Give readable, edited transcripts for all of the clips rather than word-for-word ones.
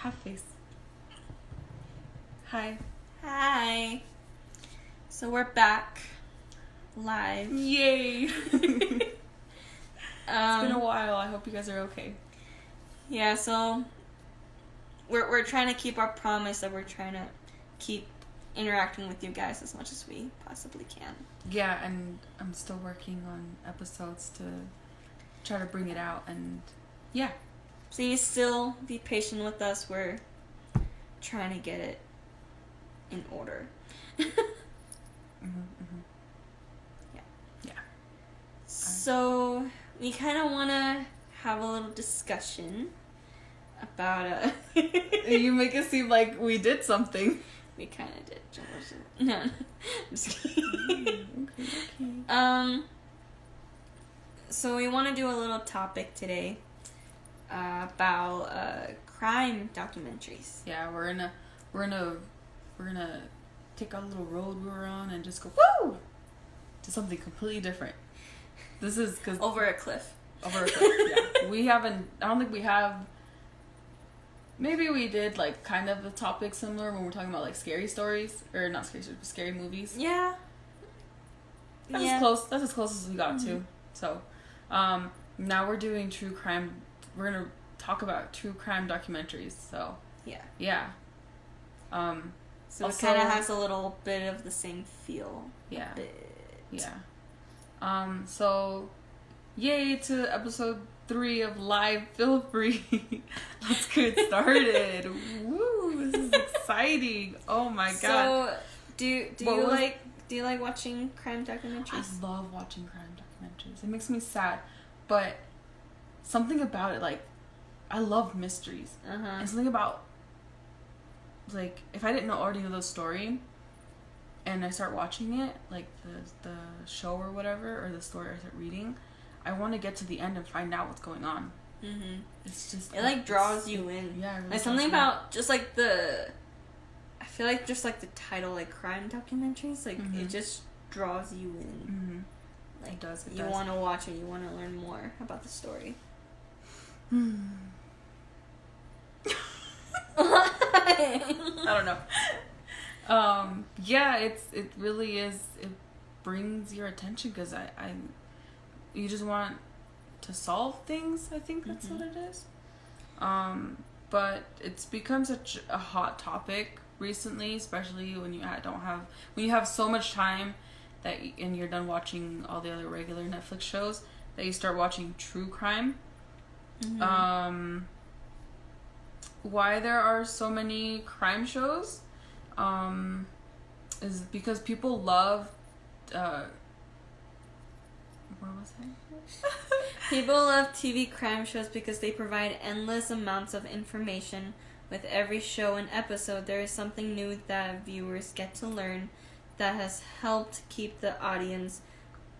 Half face. Hi. Hi. So we're back. Live. Yay. It's been a while. I hope you guys are okay. Yeah, so we're trying to keep our promise that we're trying to keep interacting with you guys as much as we possibly can. Yeah, and I'm still working on episodes to try to bring it out, and yeah. Please still be patient with us. We're trying to get it in order. Yeah. So we kind of want to have a little discussion about You make it seem like we did something. We kind of did. No, I'm just kidding. Okay. So we want to do a little topic today about crime documentaries. Yeah, we're gonna take our little road we were on and just go woo to something completely different. This is because over a cliff. Yeah, we haven't. I don't think we have. Maybe we did like kind of a topic similar when we're talking about like scary stories or not scary stories, but scary movies. Yeah. That's as close. That's as close as we got to. So, now we're doing true crime. We're gonna talk about true crime documentaries. So yeah. So also, it kind of has a little bit of the same feel. Yeah. So, yay to episode 3 of Live Feel Free. Let's get started. Woo! This is exciting. Oh my god. So, do you like watching crime documentaries? I love watching crime documentaries. It makes me sad, but something about it, like, I love mysteries. And something about, like, if I didn't already know the story, and I start watching it, like the show or whatever, or the story I start reading, I want to get to the end and find out what's going on. It's just it like draws you in. Yeah, it really like something about just like I feel like just like the title, like crime documentaries, like it just draws you in. Like it does. You want to watch it. You want to learn more about the story. I don't know. Yeah, it really is. It brings your attention because you just want to solve things. I think that's what it is. But it's become such a hot topic recently, especially when you have so much time and you're done watching all the other regular Netflix shows that you start watching true crime. Why there are so many crime shows is because people love what was I? People love TV crime shows because they provide endless amounts of information. With every show and episode, there is something new that viewers get to learn that has helped keep the audience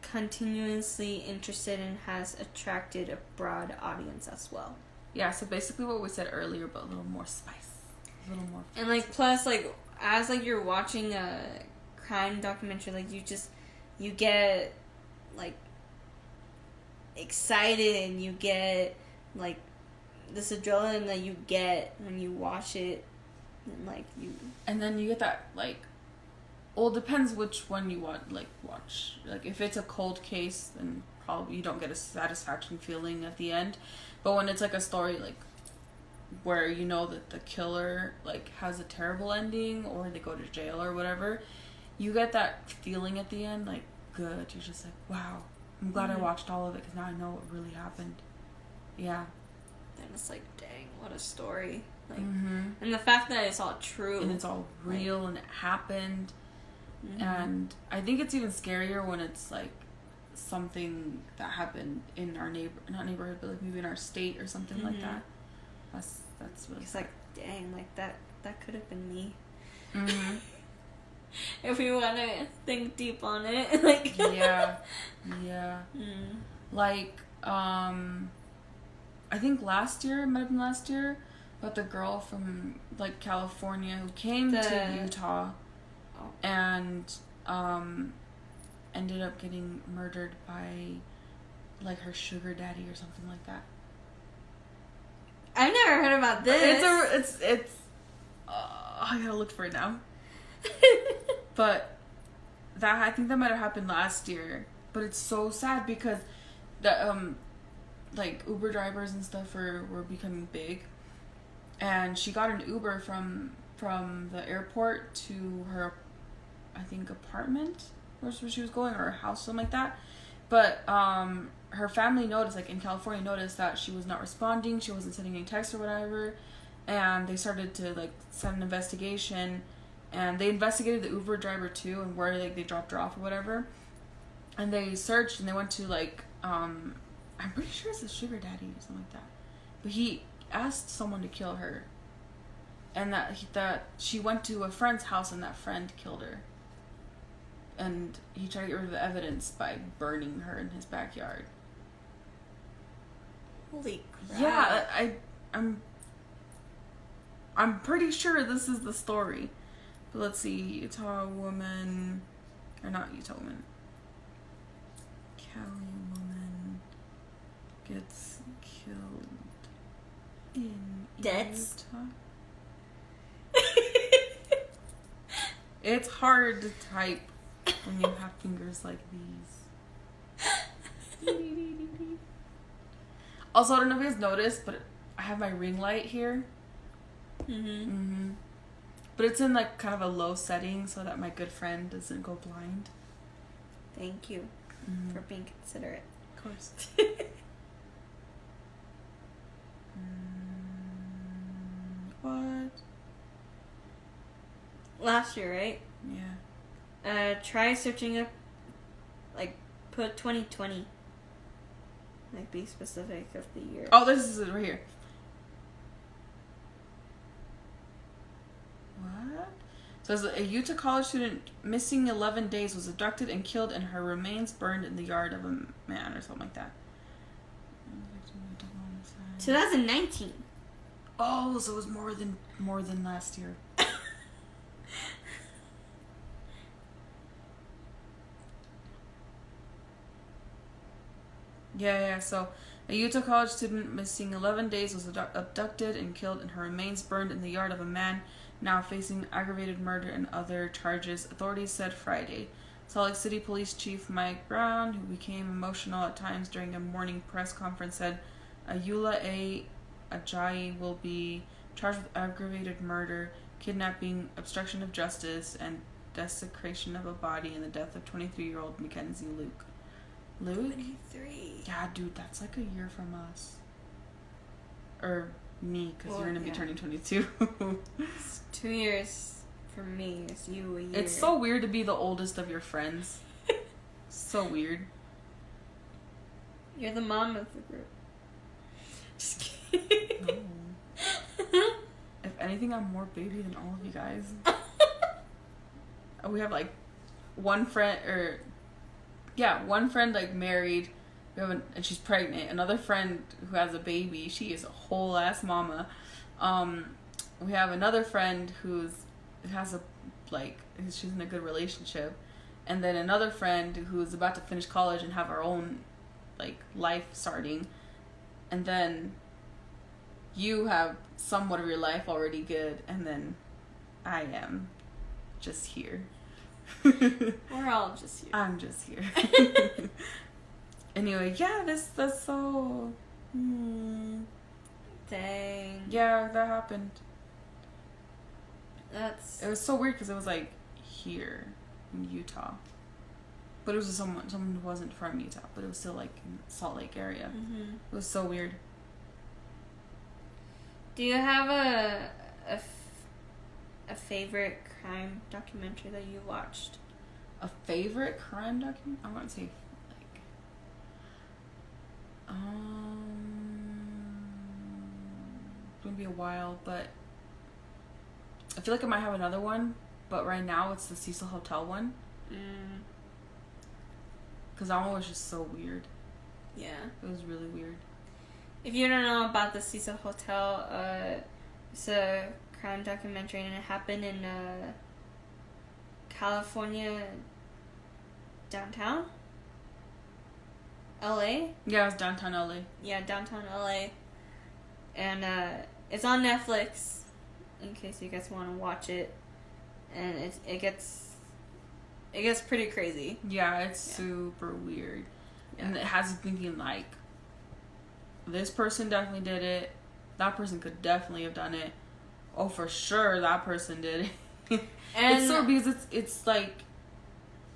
continuously interested and has attracted a broad audience as well. Yeah, so basically what we said earlier, but a little more spice. A little more fancy. And like plus like as like you're watching a crime documentary, like you get like excited and you get like this adrenaline that you get when you watch it, and then you get that like, well, it depends which one you watch. Like if it's a cold case, then probably you don't get a satisfaction feeling at the end. But when it's like a story like where you know that the killer like has a terrible ending or they go to jail or whatever, you get that feeling at the end, like good. You're just like, wow, I'm glad I watched all of it because now I know what really happened. Yeah. Then it's like, dang, what a story. Like, and the fact that it's all true. And it's all real and it happened. And I think it's even scarier when it's like something that happened in our not neighborhood, but like maybe in our state or something like that. That's really. It's like, dang, like that could have been me. If we want to think deep on it, like. Yeah. Like, I think it might have been last year, but the girl from like California who came to Utah and ended up getting murdered by like her sugar daddy or something like that. I've never heard about this. It's. I gotta look for it now. But I think that might have happened last year. But it's so sad because the like Uber drivers and stuff were becoming big, and she got an Uber from the airport to her, I think, apartment where she was going, or her house, something like that. But her family noticed, like in California, noticed that she was not responding. She wasn't sending any texts or whatever, and they started to like send an investigation, and they investigated the Uber driver too, and where like they dropped her off or whatever. And they searched, and they went to like I'm pretty sure it's a sugar daddy or something like that. But he asked someone to kill her, and that she went to a friend's house, and that friend killed her. And he tried to get rid of the evidence by burning her in his backyard. Holy crap! Yeah, I'm pretty sure this is the story. But let's see, Utah woman, or not Utah woman. Cali woman gets killed in Utah. It's hard to type when you have fingers like these. Also, I don't know if you guys noticed, but I have my ring light here. But it's in like kind of a low setting so that my good friend doesn't go blind. Thank you for being considerate. Of course. What? Last year, right? Yeah. Try searching up, like, put 2020. Like, be specific of the year. Oh, this is it right here. What? Says a Utah college student missing 11 days was abducted and killed, and her remains burned in the yard of a man or something like that. 2019. Oh, so it was more than last year. Yeah, so a Utah college student missing 11 days was abducted and killed, and her remains burned in the yard of a man now facing aggravated murder and other charges, authorities said Friday. Salt Lake City Police Chief Mike Brown, who became emotional at times during a morning press conference, said Ayula A. Ajayi will be charged with aggravated murder, kidnapping, obstruction of justice, and desecration of a body in the death of 23-year-old Mackenzie Luke. 23. Yeah, dude, that's like a year from us. Or me, because you're going to be turning 22. It's 2 years for me. It's you a year. It's so weird to be the oldest of your friends. So weird. You're the mom of the group. Just kidding. No. If anything, I'm more baby than all of you guys. We have like one friend, like married, and she's pregnant. Another friend who has a baby. She is a whole ass mama. We have another friend she's in a good relationship, and then another friend who's about to finish college and have her own like life starting, and then you have somewhat of your life already good, and then I am just here. We're all just here. I'm just here. Anyway, yeah, that's so... Dang. Yeah, that happened. It was so weird because it was like here in Utah. But it was someone who wasn't from Utah, but it was still like in Salt Lake area. It was so weird. Do you have a favorite crime documentary that you watched? A favorite crime documentary? I wouldn't say like... It's gonna be a while, but I feel like I might have another one, but right now it's the Cecil Hotel one. Because that one was just so weird. Yeah. It was really weird. If you don't know about the Cecil Hotel, it's a crime documentary, and it happened in California, downtown LA. Yeah, it was downtown LA. Yeah, downtown LA. And it's on Netflix, in case you guys want to watch it. And it gets pretty crazy. Yeah, it's super weird. Yeah. And it has you thinking, like, this person definitely did it. That person could definitely have done it. Oh, for sure, that person did it. And it's so, because it's like,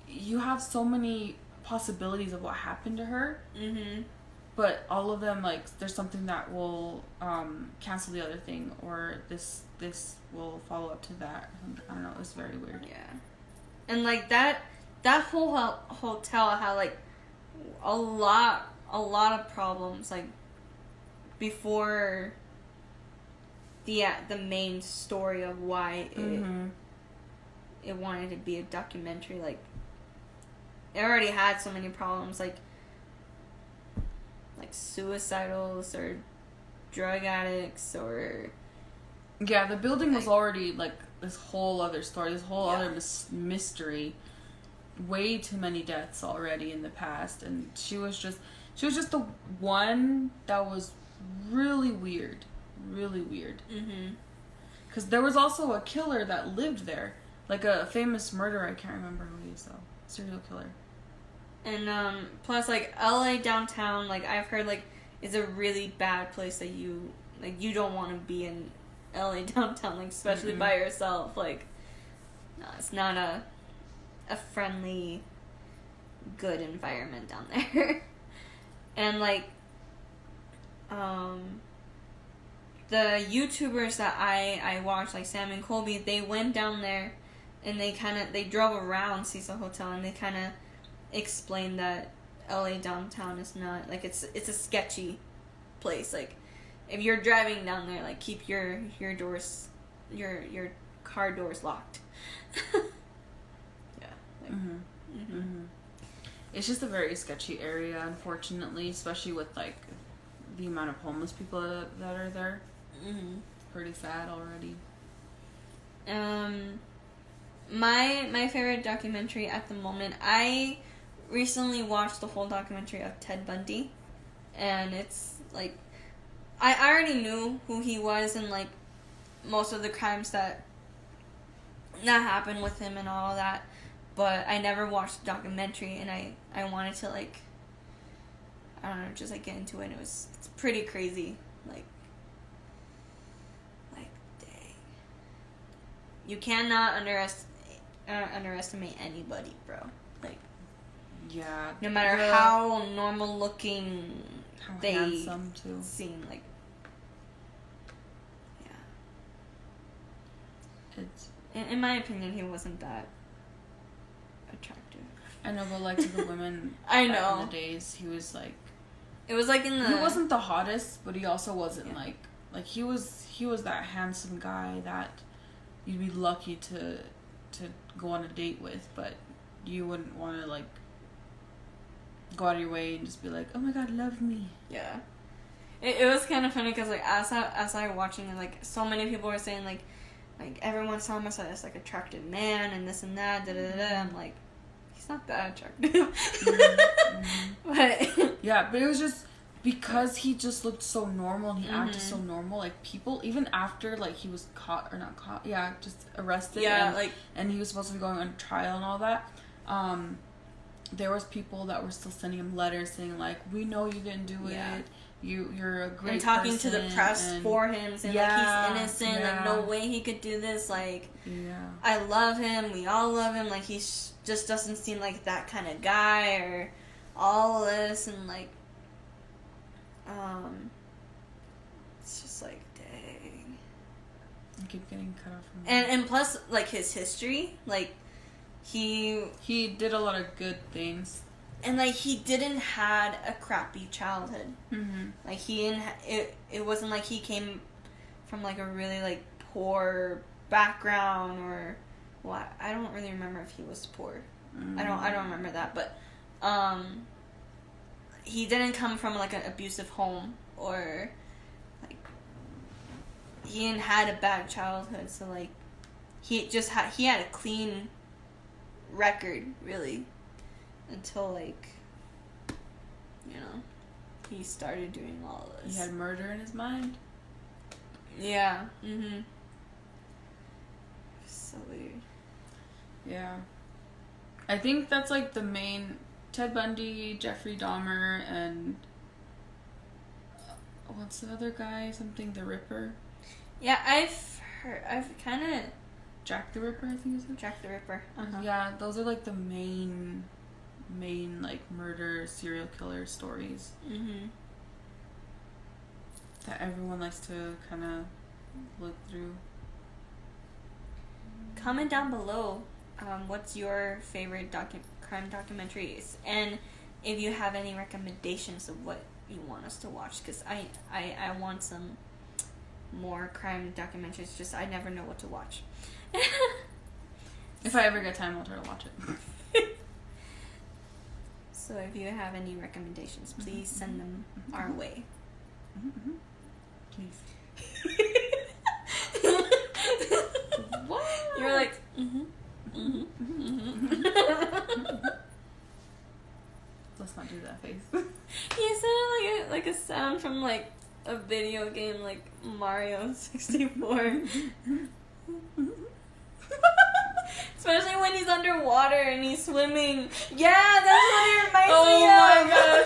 you have so many possibilities of what happened to her. Mm-hmm. But all of them, like, there's something that will cancel the other thing, or this will follow up to that. I don't know. It's very weird. Yeah, and like that whole hotel had like a lot of problems, like before the main story of why it wanted to be a documentary. Like, it already had so many problems, like suicidals or drug addicts, or the building was already like this whole other story, this whole other mystery. Way too many deaths already in the past, and she was just the one that was really weird. Because there was also a killer that lived there, like a famous murderer. I can't remember who he is though. Serial killer. And plus, like, LA downtown, like, I've heard, like, is a really bad place that you don't want to be in LA downtown, like, especially by yourself. Like, no, it's not a friendly, good environment down there. And, like, the YouTubers that I watch, like Sam and Colby, they went down there and they drove around Cecil Hotel, and they kind of explained that LA downtown is not, like, it's a sketchy place. Like, if you're driving down there, like, keep your doors, your car doors locked. It's just a very sketchy area, unfortunately, especially with, like, the amount of homeless people that are there. It's pretty sad already. My favorite documentary at the moment, I recently watched the whole documentary of Ted Bundy, and it's like, I already knew who he was and like most of the crimes that happened with him and all that, but I never watched the documentary, and I wanted to, like, I don't know, just like get into it. And it's pretty crazy, like dang, you cannot underestimate anybody, bro. Like, yeah, no matter how normal looking how they handsome too seem, like, it's, in my opinion, he wasn't that attractive. I know, but like, to the women I back know in the days, he was like, it was like, he wasn't the hottest, but he also wasn't like he was that handsome guy that you'd be lucky to go on a date with, but you wouldn't want to, like, go out of your way and just be like, oh my god, love me. Yeah, it was kind of funny because, like, as I was watching it, like, so many people were saying like everyone saw him as like attractive man and this and that, da da da. I'm like, he's not that attractive. But yeah, but it was just because he just looked so normal and he acted so normal. Like, people, even after, like, he was just arrested. Yeah, and he was supposed to be going on trial and all that. There was people that were still sending him letters saying, like, we know you didn't do it. You're a great and talking person, to the press for him, saying like he's innocent, like no way he could do this. Like, I love him. We all love him. Like, he just doesn't seem like that kind of guy, or all of this, and like, it's just like, dang. I keep getting cut off from and plus, like, his history, like, he did a lot of good things. And, like, he didn't had a crappy childhood. Like, it wasn't like he came from, like, a really, like, poor background, or, well, I don't really remember if he was poor. I don't remember that, but, he didn't come from, like, an abusive home, or, like, he didn't had a bad childhood, so, like, he had a clean record, really. Until, like, you know, he started doing all of this. He had murder in his mind. Yeah. So weird. Yeah. I think that's like the main... Ted Bundy, Jeffrey Dahmer, and... what's the other guy? Something the Ripper? Yeah, I've kind of... Jack the Ripper, I think is it? Jack the Ripper. Yeah, those are like the main like murder serial killer stories that everyone likes to kind of look through. Comment down below what's your favorite crime documentaries, and if you have any recommendations of what you want us to watch, because I want some more crime documentaries. Just I never know what to watch. If I ever get time, I'll try to watch it. So if you have any recommendations, please send them our way. Please. What? You're like, Let's not do that face. You sounded like a sound from like a video game, like Mario 64. Especially when he's underwater and he's swimming. Yeah, that's what it reminds me of. Oh my god.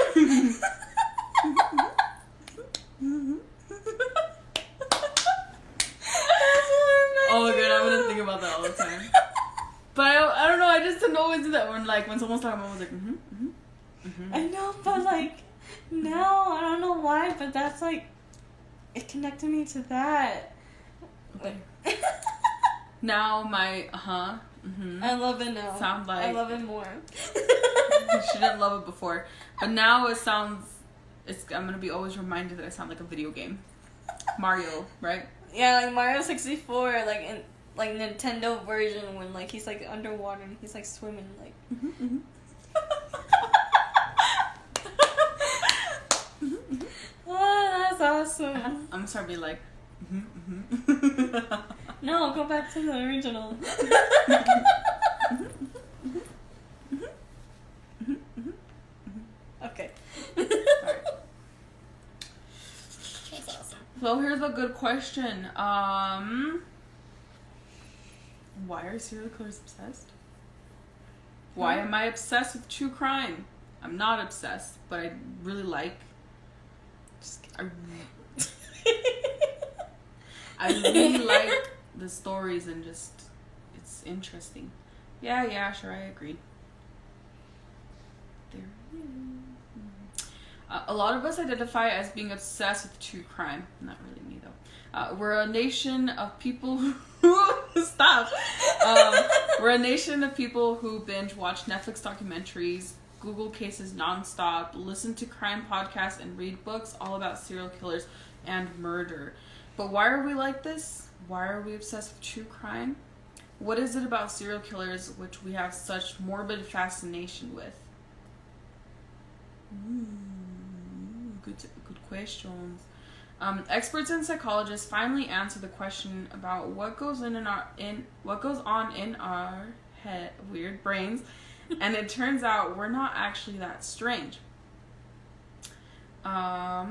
Oh my god, I'm gonna think about that all the time. But I don't know, I just don't always do that when someone's talking about it, I was like, I know, but like, now, I don't know why, but that's like, it connected me to that. Okay. Now my, I love it now. Sound like... I love it more. She didn't love it before. But now it sounds... I'm gonna be always reminded that I sound like a video game. Mario, right? Yeah, like Mario 64, like in like Nintendo version when like he's like underwater and he's like swimming like. Oh, that's awesome. I'm gonna start being like. No, go back to the original. Okay. Alright. That's awesome. So here's a good question. Why are serial killers obsessed? Why am I obsessed with true crime? I'm not obsessed, but I really like. I really like the stories and just it's interesting. Yeah, sure, I agree. There it is. A lot of us identify as being obsessed with true crime. Not really me though. We're a nation of people who stop. We're a nation of people who binge watch Netflix documentaries, Google cases nonstop, listen to crime podcasts, and read books all about serial killers and murder. But why are we like this? Why are we obsessed with true crime? What is it about serial killers which we have such morbid fascination with? Good questions. Experts and psychologists finally answer the question about what goes on in our head, weird brains, and it turns out we're not actually that strange. I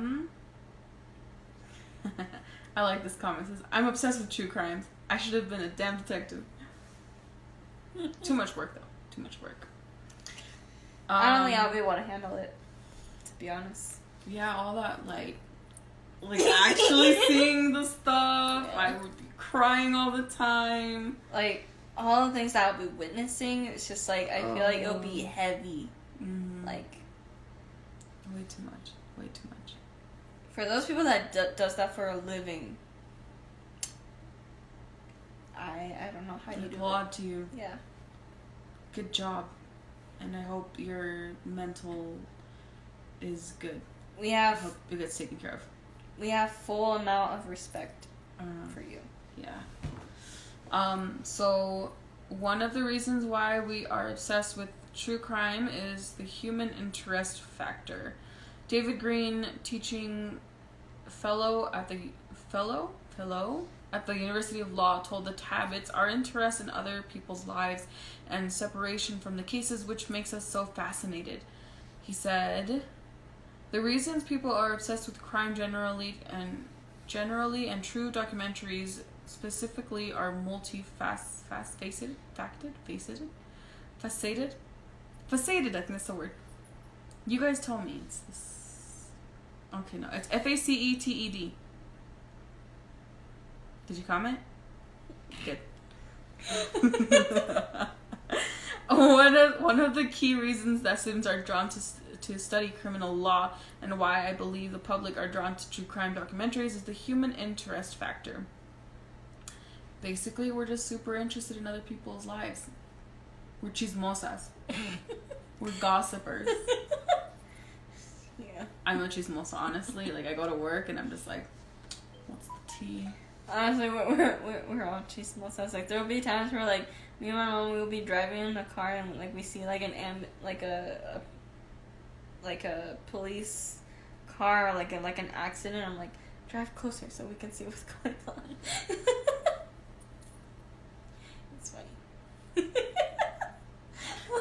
like this comment. It says, I'm obsessed with true crimes. I should have been a damn detective. Too much work, though. Too much work. I don't think I'll be able to handle it, to be honest. Yeah, all that, like actually seeing the stuff. Yeah. I would be crying all the time. Like, all the things that I'll be witnessing, it's just like, I feel like it'll be heavy. Mm-hmm. Like, way too much. For those people that does that for a living, I don't know how you do it. Applaud to you. Yeah. Good job. And I hope your mental is good. I hope it gets taken care of. We have full amount of respect for you. Yeah. So one of the reasons why we are obsessed with true crime is the human interest factor. David Green, teaching fellow at the University of Law, told the Tabbits our interest in other people's lives and separation from the cases which makes us so fascinated. He said, the reasons people are obsessed with crime generally and generally and true documentaries specifically are faceted. I think that's the word. You guys told me it's this. Okay, no, it's FACETED. Did you comment? Good. One of the key reasons that students are drawn to study criminal law and why I believe the public are drawn to true crime documentaries is the human interest factor. Basically, we're just super interested in other people's lives. We're chismosas. We're gossipers. Yeah. I'm a chismosa, honestly. Like, I go to work and I'm just like, what's the tea? Honestly, we're all chismosas. Like, there will be times where, like, me and my mom will be driving in the car and, like, we see, like, a police car, or like an accident. I'm like, drive closer so we can see what's going on. It's funny.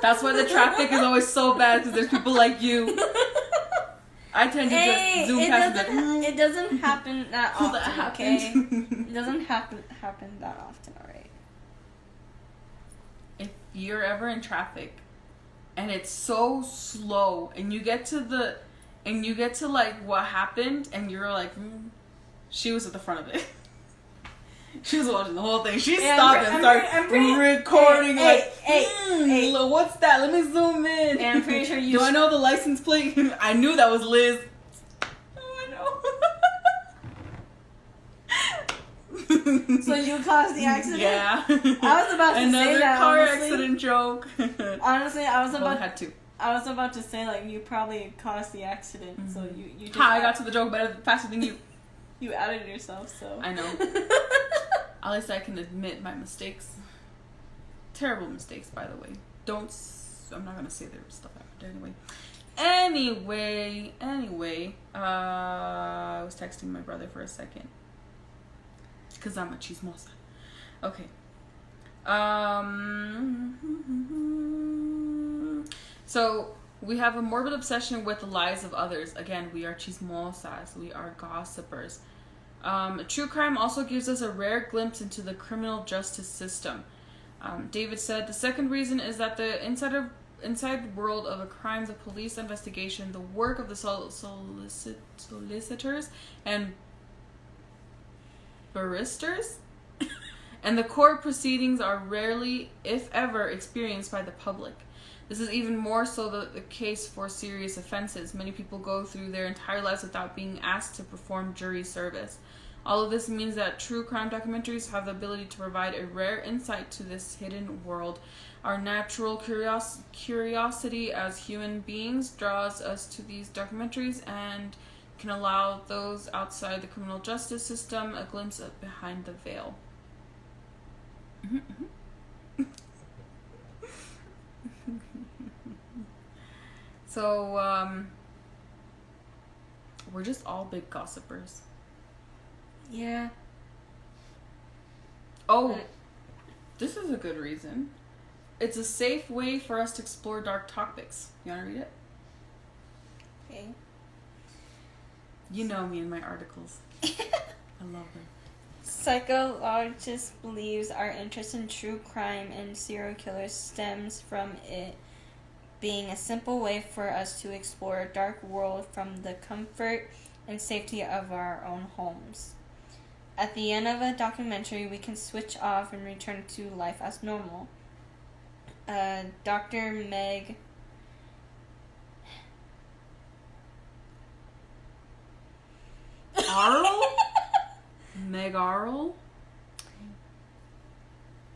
That's why the traffic is always so bad, because there's people like you. I tend to just zoom past it. It doesn't happen that often, That okay? It doesn't happen that often, alright? If you're ever in traffic and it's so slow and you get to like what happened and you're like, she was at the front of it. She was watching the whole thing. She stopped and started recording. Hey, what's that? Let me zoom in. And I'm pretty sure you... Do I know the license plate? I knew that was Liz. Oh, I know. So you caused the accident? Yeah. I was about to say that, another car honestly. accident joke. Honestly, I was about to say, like, you probably caused the accident, so you just... I got to the joke faster than you. You outed yourself, so... I know. At least I can admit my mistakes. Terrible mistakes, by the way. I'm not gonna say their stuff happened anyway. I was texting my brother for a second. Because I'm a chismosa. Okay. So, we have a morbid obsession with the lives of others. Again, we are chismosas. We are gossipers. True crime also gives us a rare glimpse into the criminal justice system. David said, the second reason is that the inside world of a crimes of police investigation, the work of the solicitors and barristers, and the court proceedings are rarely, if ever, experienced by the public. This is even more so the case for serious offenses. Many people go through their entire lives without being asked to perform jury service. All of this means that true crime documentaries have the ability to provide a rare insight to this hidden world. Our natural curiosity as human beings draws us to these documentaries and can allow those outside the criminal justice system a glimpse of behind the veil. So, we're just all big gossipers. Yeah. Oh, this is a good reason. It's a safe way for us to explore dark topics. You want to read it? Okay. You know me and my articles. I love them. Psychologists believes our interest in true crime and serial killers stems from it being a simple way for us to explore a dark world from the comfort and safety of our own homes. At the end of a documentary, we can switch off and return to life as normal. Dr. Meg Arl? Meg Arl?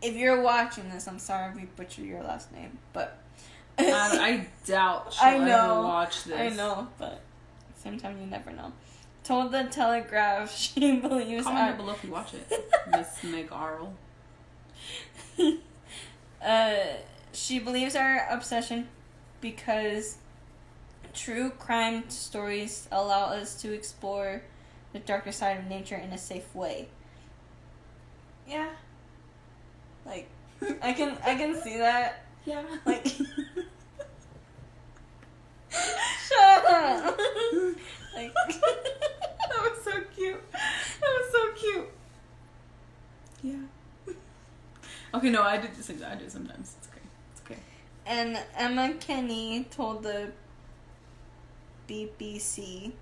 If you're watching this, I'm sorry if we butchered your last name, but... I doubt she'll ever watch this. I know, but sometimes you never know. Told the Telegraph she believes... Comment below if you watch it. Miss Meg Arl. She believes our obsession because true crime stories allow us to explore the darker side of nature in a safe way. Yeah. Like, I can see that. Yeah. Like... Shut up! Like... That was so cute. Okay, no, I do sometimes. It's okay. It's okay. And Emma Kenny told the BBC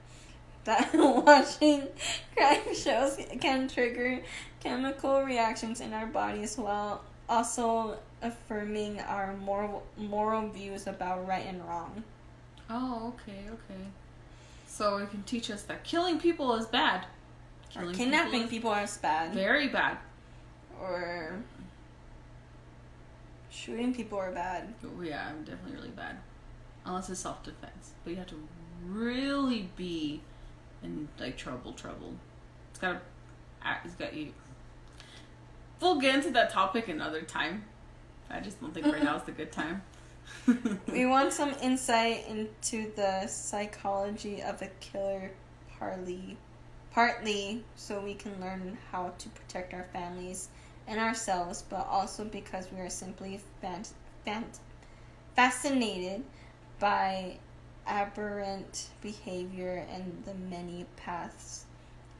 that watching crime shows can trigger chemical reactions in our bodies while also affirming our moral views about right and wrong. Oh, okay. So it can teach us that killing people is bad. Or kidnapping people is bad. Very bad. Or shooting people are bad. Oh, yeah, definitely really bad. Unless it's self-defense. But you have to really be in, like, trouble. It's got you. We'll get into that topic another time. I just don't think right now is the good time. We want some insight into the psychology of a killer, partly so we can learn how to protect our families and ourselves, but also because we are simply fascinated by aberrant behavior and the many paths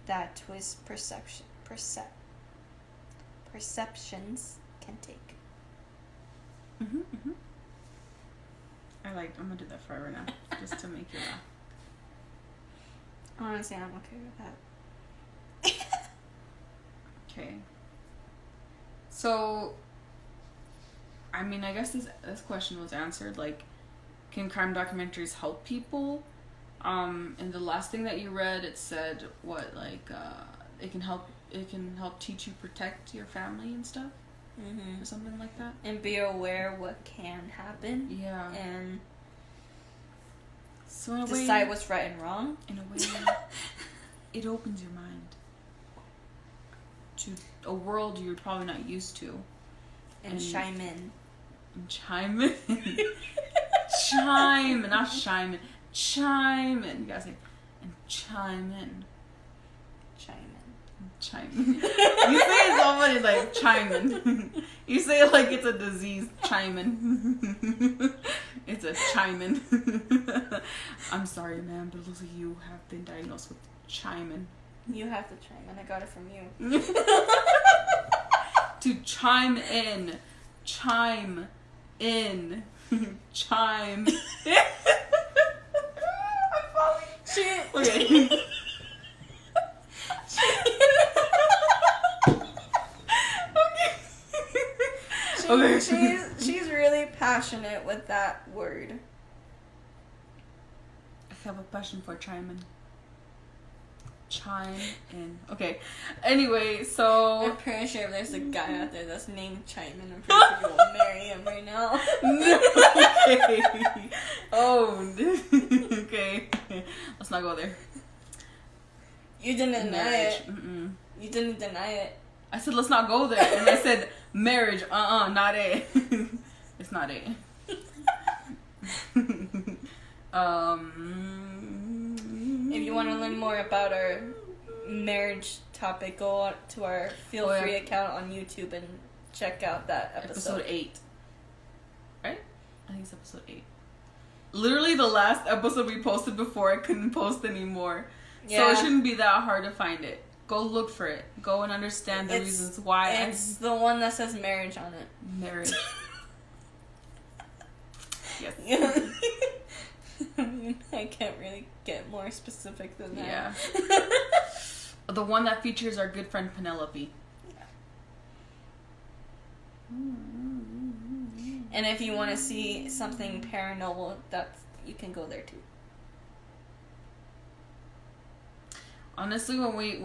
that twist perceptions can take. I'm gonna do that forever now, just to make you laugh. Honestly, I'm okay with that. Okay. So, I mean, I guess this question was answered. Like, can crime documentaries help people? And the last thing that you read, it said what, like, it can help teach you protect your family and stuff, or something like that. And be aware what can happen. Yeah. And so in a decide way, what's right and wrong. In a way, it opens your mind to a world you're probably not used to. And chime in. Chime in. Not chime in. Chime in. You gotta say, and chime in. Chime in. You say it so funny, like chime in. You say it like it's a disease. Chime in. It's a chime in. I'm sorry, ma'am, but it looks like you have been diagnosed with chime in. You have to chime in. I got it from you. To chime in. Chime in. Chime. I'm falling. Okay. She's really passionate with that word. I have a passion for chime in. Okay. Anyway, so I'm pretty sure if there's a guy out there that's named Chime-in, I'm pretty sure you will marry him right now. Okay. Oh. Okay. Let's not go there. You didn't deny it. Mm-mm. You didn't deny it. I said let's not go there, and I said marriage. Not it. It's not it. If you want to learn more about our marriage topic, go to our Feel Free account on YouTube and check out that episode. Episode 8. Right? I think it's episode 8. Literally the last episode we posted before I couldn't post anymore. Yeah. So it shouldn't be that hard to find it. Go look for it. Go and understand the reasons why. It's the one that says marriage on it. Marriage. Yes. I can't really get more specific than that. Yeah. The one that features our good friend Penelope. Yeah. And if you want to see something paranormal, you can go there too. Honestly, when we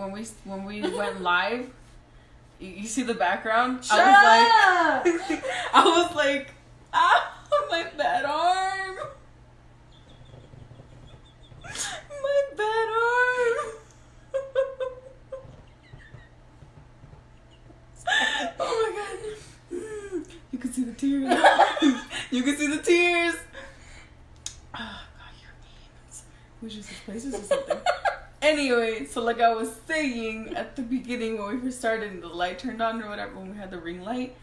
went live, you see the background. Shut up! I was like, my bad arm. My bad arm. Oh my god. You can see the tears. You can see the tears. Oh god, you're mean. We should switch places or something. Anyway, so like I was saying at the beginning when we first started and the light turned on or whatever, when we had the ring light,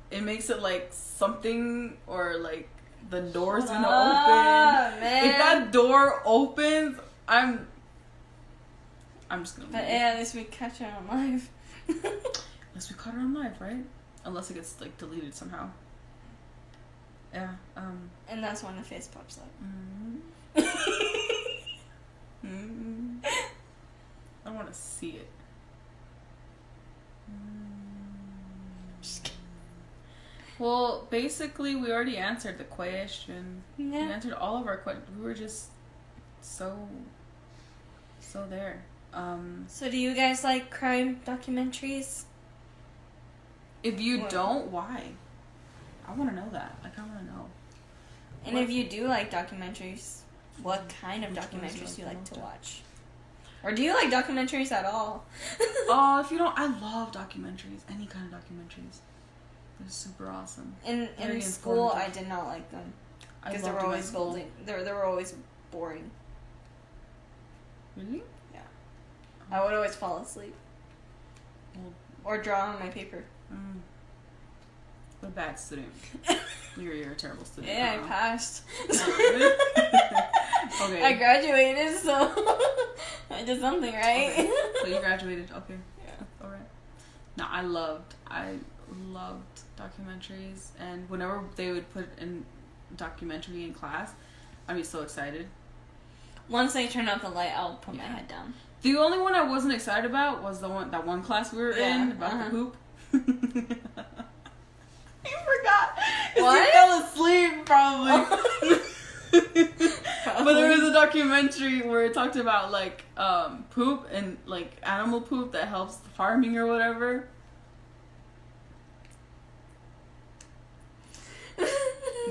it makes it like something or like the door's gonna open. Man. If that door opens, I'm just gonna leave. But yeah, at least we catch it on live. At least we caught it on live, right? unless it gets like deleted somehow. Yeah. And that's when the face pops up. I want to see it. Just kidding. Well, basically, we already answered the question. Yeah. We answered all of our questions. We were just so there. So do you guys like crime documentaries? If you don't, why? I want to know that. Like, I want to know. And if you do like documentaries, what kind of documentaries do you like to watch? Or do you like documentaries at all? If you don't, I love documentaries. Any kind of documentaries. They're super awesome. In school, I did not like them. Because they were always building. They were always boring. Really? Yeah. I would always fall asleep. Or draw on my paper. What a bad student. You're a terrible student. Yeah, I passed. Okay. I graduated, so I did something right. Okay. So you graduated. Okay. Yeah. All right. No, I loved documentaries, and whenever they would put in documentary in class, I'd be so excited. Once they turn out the light, I'll put my head down. The only one I wasn't excited about was that one class we were in about the poop. You forgot. What? You fell asleep, probably. But there was a documentary where it talked about like poop and like animal poop that helps the farming or whatever.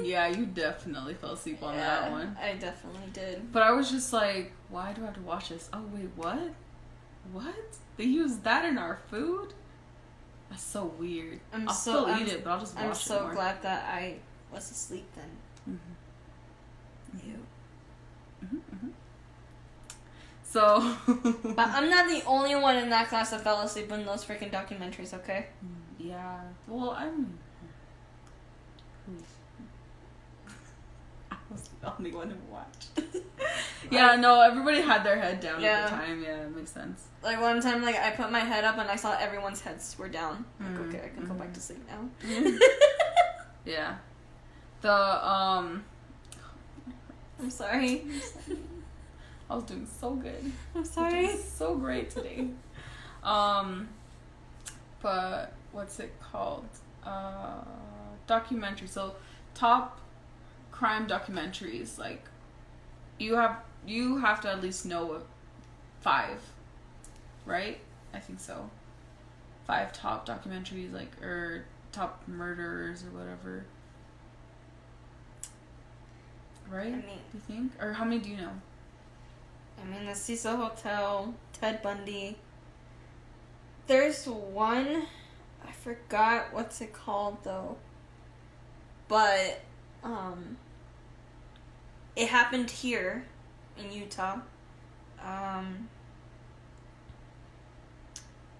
Yeah, you definitely fell asleep on that one. I definitely did. But I was just like, why do I have to watch this? Oh wait, what? What? They use that in our food? That's so weird. I'll still eat it, but I'll just watch it more. I'm so glad that I was asleep then. Mm-hmm. So. But I'm not the only one in that class that fell asleep in those freaking documentaries, okay? Yeah. Well, I was the only one who watched. Yeah, no, everybody had their head down at the time. Yeah, it makes sense. Like one time, like I put my head up and I saw everyone's heads were down. Like, okay, I can go back to sleep now. Yeah. I'm sorry. I was doing so good. I'm sorry. So great today. But what's it called? Documentary. So top crime documentaries, like you have to at least know 5, right? I think so. 5 top documentaries, like, or top murderers or whatever. Right? I mean, do you think? Or how many do you know? I mean, the Cecil Hotel, Ted Bundy. There's one, I forgot what's it called though. But, it happened here in Utah. I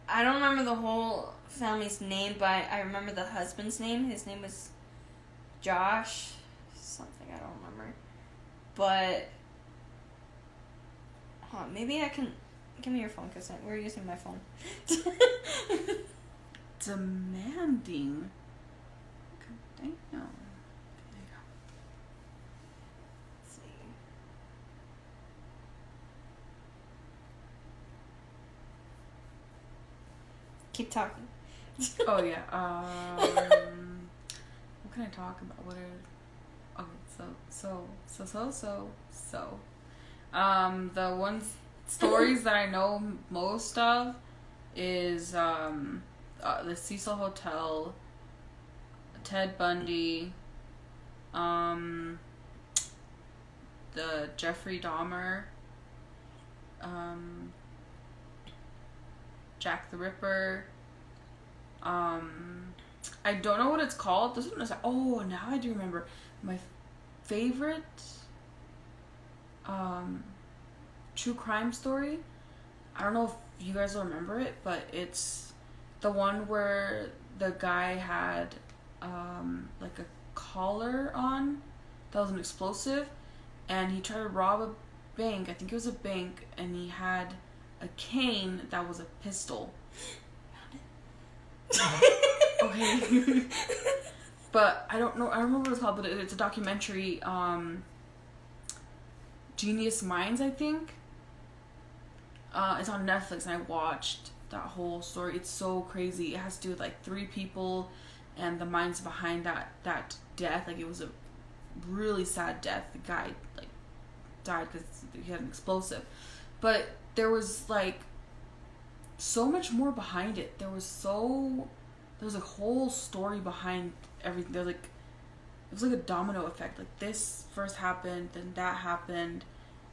don't remember the whole family's name, but I remember the husband's name. His name was Josh something, I don't remember. But maybe I can give me your phone because we're using my phone. Demanding. Damn. Keep talking. Oh yeah. What can I talk about? What are? Okay, so. The ones stories that I know most of is the Cecil Hotel, Ted Bundy, the Jeffrey Dahmer, Jack the Ripper. I don't know what it's called. This one is, oh, now I do remember. My favorite true crime story. I don't know if you guys will remember it, but it's the one where the guy had like a collar on that was an explosive, and he tried to rob a bank. I think it was a bank, and he had a cane that was a pistol. Okay, okay. But I don't know. I don't remember what it's called, but it's a documentary. Genius Minds, I think. It's on Netflix, and I watched that whole story. It's so crazy. It has to do with like 3 people, and the minds behind that death. Like, it was a really sad death. The guy like died because he had an explosive, but there was like so much more behind it. There was a whole story behind everything. It was like a domino effect. Like, this first happened, then that happened,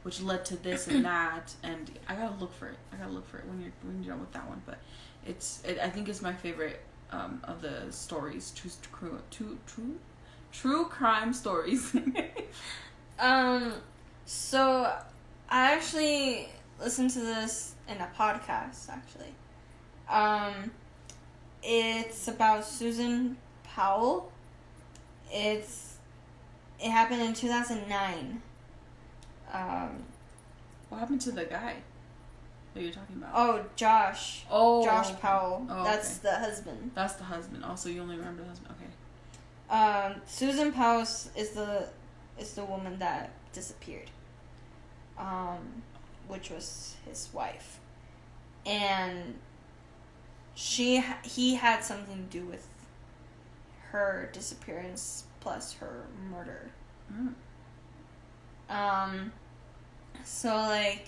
which led to this and that. And I gotta look for it. When you're done with that one. But I think it's my favorite of the stories. True crime stories. So I actually listened to this in a podcast, actually. It's about Susan Powell. It happened in 2009. What happened to the guy that you're talking about? Oh, Josh. Oh. Josh Powell. Oh, That's okay. the husband. That's the husband. Also, you only remember the husband. Okay. Susan Powell is the woman that disappeared. Which was his wife. And he had something to do with her disappearance plus her murder. So like,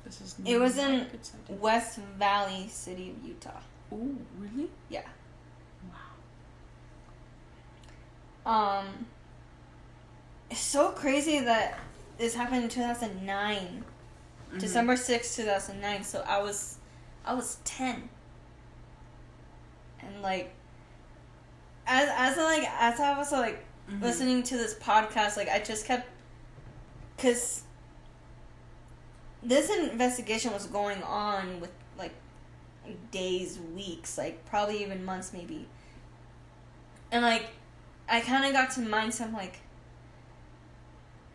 this is it was in West Valley City of Utah. Oh, really? Yeah. Wow. It's so crazy that this happened in 2009. Mm-hmm. December 6th, 2009. So I was 10. And like, as I was like mm-hmm. listening to this podcast, like I just kept, cause this investigation was going on with like days, weeks, like probably even months maybe. And like, I kind of got to the mindset, like,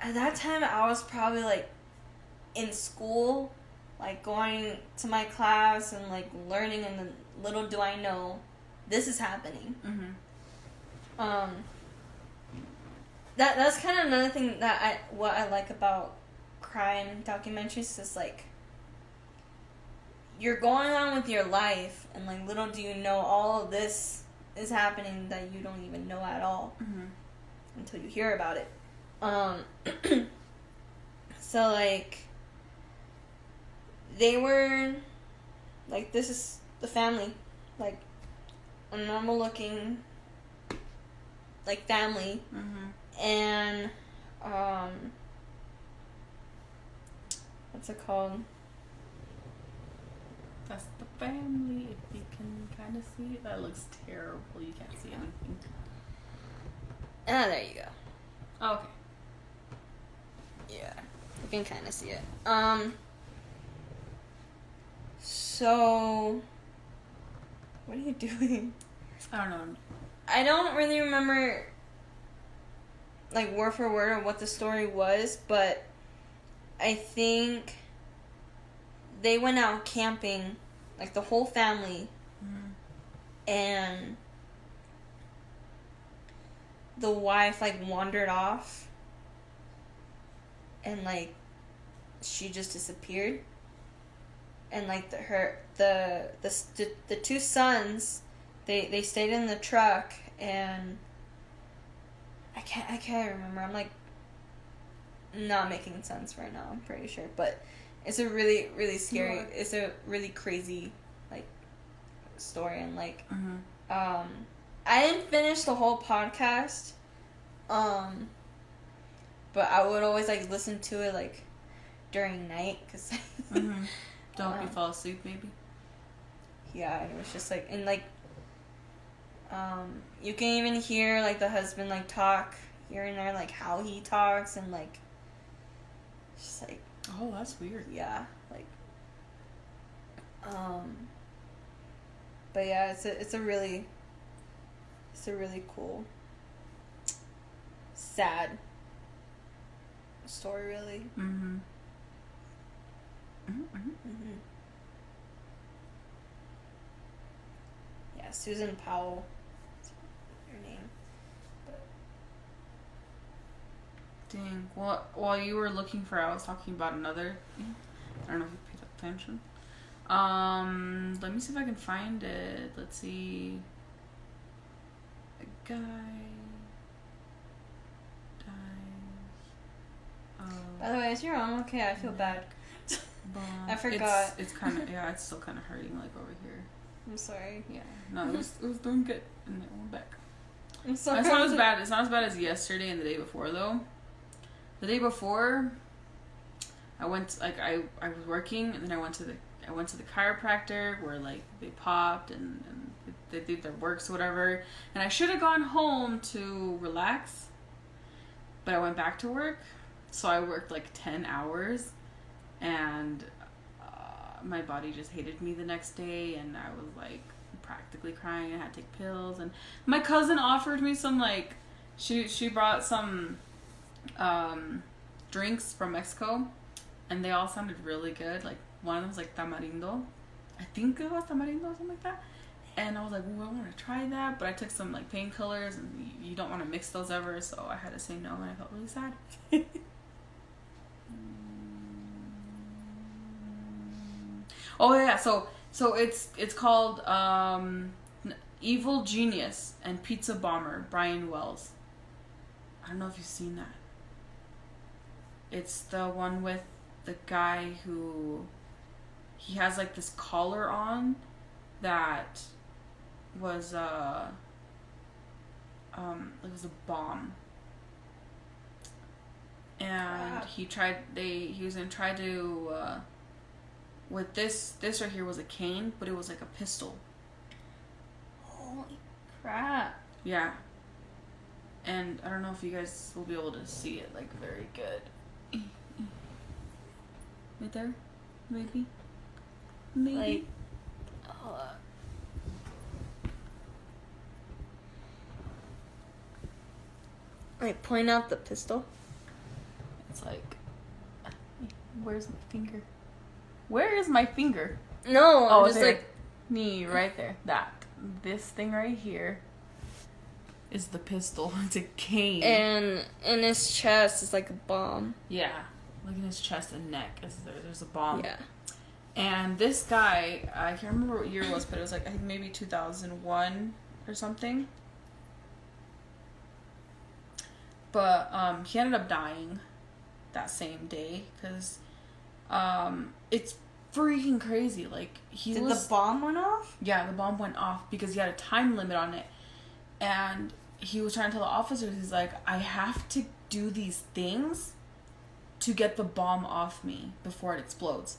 at that time I was probably like in school, like going to my class and like learning, and then little do I know this is happening. Mm-hmm. That's kind of another thing that what I like about crime documentaries is like, you're going on with your life, and like little do you know all of this is happening that you don't even know at all. Mm-hmm. Until you hear about it. So like, they were like, this is the family, like a normal looking like family. Mm-hmm. And what's it called? That's the family. If you can kind of see it, that looks terrible. You can't see anything. Ah, there you go. Oh, okay. Yeah, you can kind of see it. So, what are you doing? I don't know. I don't really remember, like, word for word of what the story was, but I think they went out camping, like, the whole family, and the wife, like, wandered off, and, like, she just disappeared. And like the 2 sons, they stayed in the truck, and I can't remember. I'm like not making sense right now. I'm pretty sure, but it's a really really scary. Yeah. It's a really crazy like story, and like I didn't finish the whole podcast, but I would always like listen to it like during night because. To help you fall asleep, maybe? Yeah, it was just like, and like, you can even hear like the husband like talk here and there, like how he talks, and like, just like. Oh, that's weird. Yeah, like, but yeah, it's a really cool, sad story, really. Mm-hmm. Yeah, Susan Powell. That's her name. Dang. Well, while you were looking for, I was talking about another. I don't know if you paid attention. Let me see if I can find it. Let's see. A guy dies. By the way, is your arm okay? I feel bad. Bomb. I forgot. It's kind of it's still kind of hurting like over here. I'm sorry. Yeah. No, it was doing good, and it went back. I'm sorry. It's not as bad. It's not as bad as yesterday and the day before though. The day before, I went I was working and then I went to the chiropractor where like they popped and they did their works or whatever, and I should have gone home to relax, but I went back to work, so I worked like 10 hours, and my body just hated me the next day, and I was like practically crying. I had to take pills, and my cousin offered me some like she brought some drinks from Mexico, and they all sounded really good. Like one of them was like tamarindo, I think it was tamarindo or something like that, and I was like, well, I want to try that, but I took some like painkillers, and you don't want to mix those ever, so I had to say no, and I felt really sad. Oh yeah, so it's called Evil Genius and Pizza Bomber, Brian Wells. I don't know if you've seen that. It's the one with the guy who he has like this collar on that was it was a bomb. And he was gonna try to with this right here was a cane, but it was like a pistol. Holy crap. Yeah. And I don't know if you guys will be able to see it like very good. Right there? Maybe? Like, Like, point out the pistol. It's like, where's my finger? Where is my finger? No, oh, just there. like Me, right there. This thing right here is the pistol. It's a cane. And in his chest is like a bomb. Yeah. Look at his chest and neck. There's a bomb. Yeah. And this guy, I can't remember what year it was, but it was like, I think maybe 2001 or something. But he ended up dying that same day because it's freaking crazy. Like Did the bomb went off? Yeah, the bomb went off because he had a time limit on it, and he was trying to tell the officers, he's like, I have to do these things to get the bomb off me before it explodes.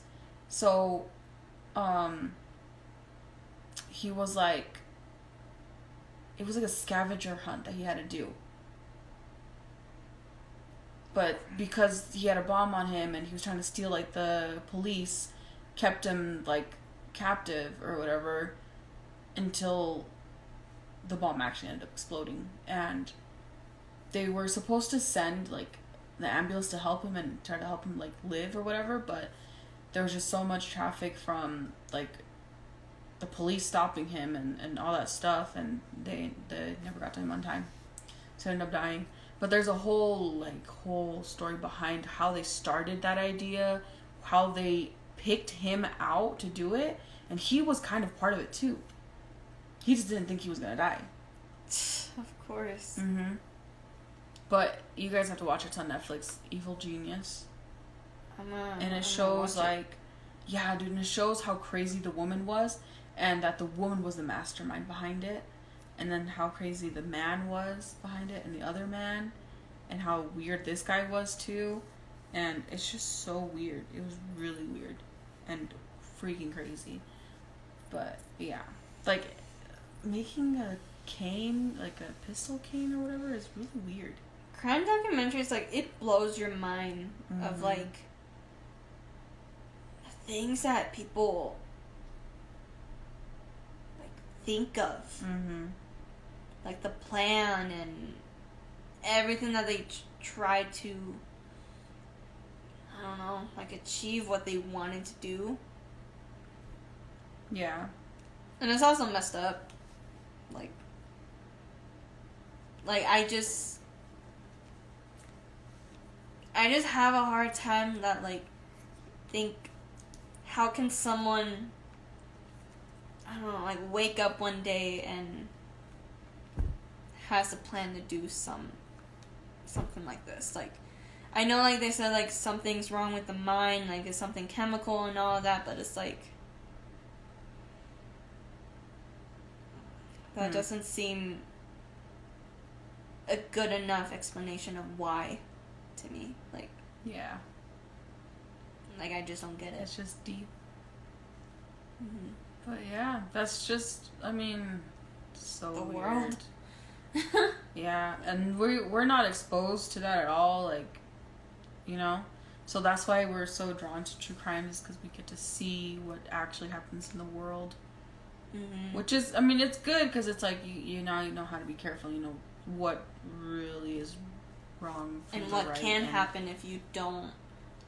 So, he was like, it was like a scavenger hunt that he had to do. But because he had a bomb on him and he was trying to steal, like, the police kept him, like, captive or whatever until the bomb actually ended up exploding. And they were supposed to send, like, the ambulance to help him and try to help him, like, live or whatever, but there was just so much traffic from, like, the police stopping him and all that stuff, and they never got to him on time. So he ended up dying. But there's a whole story behind how they started that idea, how they picked him out to do it, and he was kind of part of it too. He just didn't think he was gonna die. Of course. Mm-hmm. But you guys have to watch it. It's on Netflix. Evil Genius. And it shows yeah, dude, and it shows how crazy the woman was, and that the woman was the mastermind behind it. And then how crazy the man was behind it, and the other man, and how weird this guy was too. And it's just so weird. It was really weird and freaking crazy. But yeah, like making a cane, like a pistol cane or whatever, is really weird. Crime documentaries, like, it blows your mind of like things that people like think of. Mm-hmm. Like the plan and everything that they try to, I don't know, like achieve what they wanted to do. Yeah. And it's also messed up. Like I just have a hard time that, like, think, how can someone, I don't know, like, wake up one day and has a plan to do something like this. Like, I know, like, they said, like, something's wrong with the mind, like, it's something chemical and all of that, but it's like, that doesn't seem a good enough explanation of why to me. Like, yeah. Like, I just don't get it. It's just deep. Mm-hmm. But yeah, that's just, I mean, so The weird. world. Yeah, and we're not exposed to that at all, like, you know? So that's why we're so drawn to true crime, is because we get to see what actually happens in the world. Mm-hmm. Which is, I mean, it's good, because it's like, you know how to be careful, you know what really is wrong from And the what right can and happen if you don't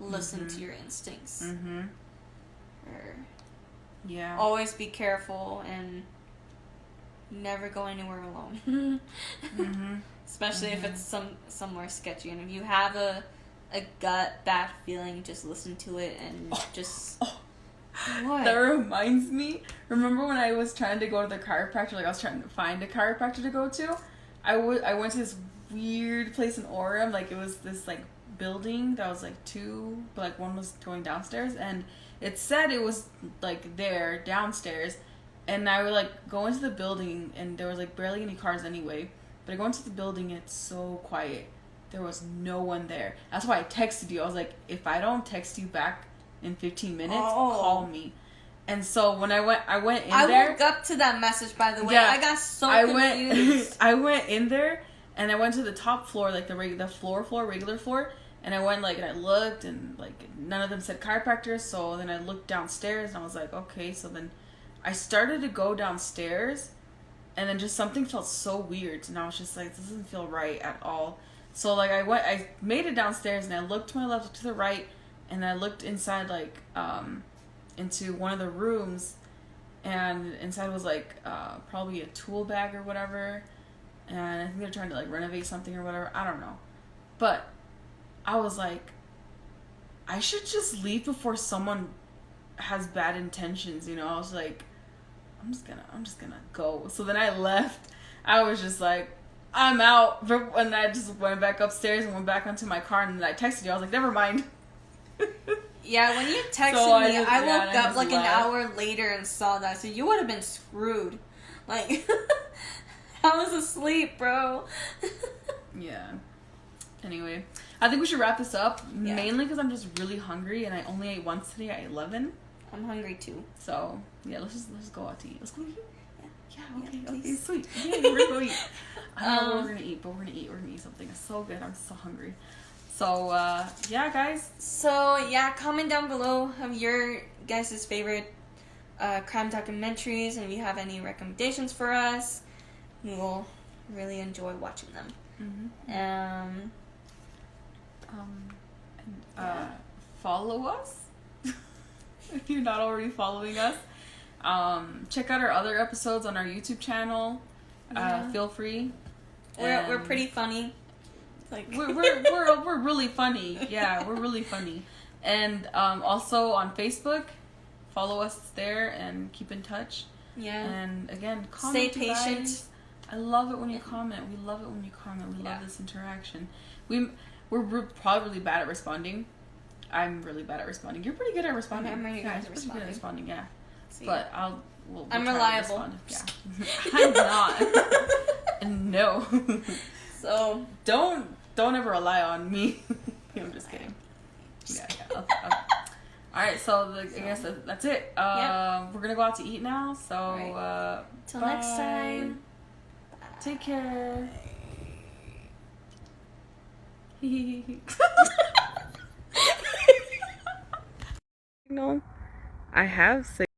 listen to your instincts. Mm-hmm. Or Yeah. always be careful and never go anywhere alone. Mm-hmm. Especially if it's somewhere sketchy. And if you have a gut bad feeling, just listen to it and just... What? That reminds me, remember when I was trying to go to the chiropractor, like I was trying to find a chiropractor to go to? I went to this weird place in Orem, like it was this like building that was like two, but like one was going downstairs, and it said it was like there downstairs, and I would like go into the building, and there was like barely any cars anyway, but I go into the building and it's so quiet. There was no one there. That's why I texted you. I was like, if I don't text you back in 15 minutes, call me. And so when I went in there. I woke up to that message, by the way. Yeah, I got so confused. I went in there, and I went to the top floor, like the regular floor, and I went like, and I looked, and like none of them said chiropractor. So then I looked downstairs, and I was like, okay. So then I started to go downstairs, and then just something felt so weird, and I was just like, this doesn't feel right at all. So like I made it downstairs, and I looked to my left, to the right, and I looked inside, like into one of the rooms, and inside was like probably a tool bag or whatever, and I think they're trying to like renovate something or whatever, I don't know. But I was like, I should just leave before someone has bad intentions, you know. I was like, I'm just gonna go. So then I left. I was just like, I'm out. And I just went back upstairs and went back onto my car, and then I texted you. I was like, never mind. Yeah, when you texted me, I woke up like an hour later and saw that, so you would have been screwed. Like, I was asleep, bro. Yeah. Anyway, I think we should wrap this up, mainly because I'm just really hungry, and I only ate once today at 11. I'm hungry too. So, yeah, let's go out to eat. Let's go eat. Yeah, okay, sweet. Yeah, we're gonna go eat. I don't know what we're gonna eat, but we're gonna eat something. It's so good. I'm so hungry. So, yeah, guys. So, yeah, comment down below of your guys' favorite crime documentaries, and if you have any recommendations for us, we will really enjoy watching them. Mm-hmm. Follow us if you're not already following us. Check out our other episodes on our YouTube channel. Feel free. We're pretty funny. Like we're really funny. Yeah, we're really funny. And also on Facebook, follow us there and keep in touch. Yeah. And again, comment. Stay patient. Guys. I love it when you comment. We love it when you comment. We love this interaction. We're probably really bad at responding. I'm really bad at responding. You're pretty good at responding. I'm really good at responding. Yeah. But we'll I'm reliable. Yeah. I'm not. No. So don't ever rely on me. I'm just kidding. Yeah. All right. So I guess that's it. We're gonna go out to eat now. So till next time. Take care. No, I have